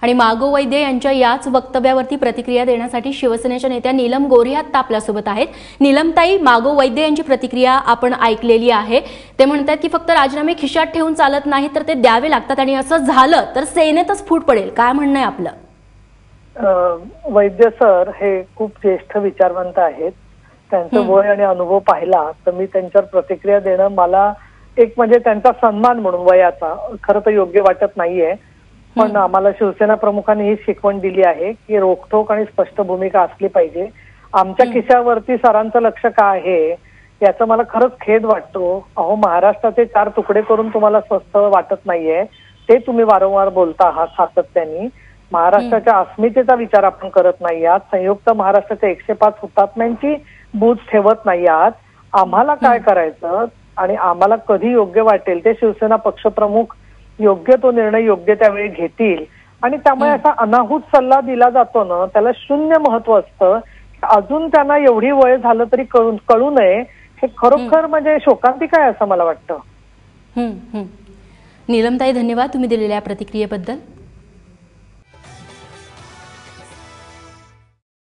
आणि मागो वैद्य यांच्या याच वक्तव्यावरती प्रतिक्रिया देण्यासाठी शिवसेनेच्या नेत्या नीलम गोऱ्हे आता आपल्यासोबत आहेत। नीलमताई, मागो वैद्य यांची प्रतिक्रिया आपण ऐकलेली आहे। ते म्हणतात की फक्त राजीनामे खिशात ठेवून चालत नाही तर ते द्यावे लागतात आणि असं झालं तर सेनेतच फूट पडेल। काय म्हणणं आहे आपलं? वैद्य सर हे खूप ज्येष्ठ विचारवंत आहेत। त्यांचं वय आणि अनुभव पाहिला तर मी त्यांच्यावर प्रतिक्रिया देणं मला एक म्हणजे त्यांचा सन्मान म्हणून वयाचा खरं तर योग्य वाटत नाहीये। पण आम्हाला शिवसेना प्रमुखांनी ही शिकवण दिली आहे की रोखठोक आणि स्पष्ट भूमिका असली पाहिजे। आमच्या खिशावरती सरांचं लक्ष काय आहे याचा मला खरंच खेद वाटतो। अहो, महाराष्ट्राचे 4 तुकडे करून तुम्हाला स्वस्त वाटत नाहीये, ते तुम्ही वारंवार बोलता आहात सातत्याने। महाराष्ट्राच्या अस्मितेचा विचार आपण करत नाही आहात। संयुक्त महाराष्ट्राच्या 105 हुतात्म्यांची बूज ठेवत नाही आहात। आम्हाला काय करायचं आणि आम्हाला कधी योग्य वाटेल ते शिवसेना पक्षप्रमुख योग्य तो निर्णय योग्य त्यावेळी घेतील। आणि त्यामुळे असा अनाहूत सल्ला दिला जातो ना, त्याला शून्य महत्व असतं। अजून त्यांना एवढी वय झालं तरी कळू नये, हे खरोखर म्हणजे शोकांतिका आहे असं मला वाटतं। नीलमताई, धन्यवाद तुम्ही दिलेल्या प्रतिक्रियेबद्दल।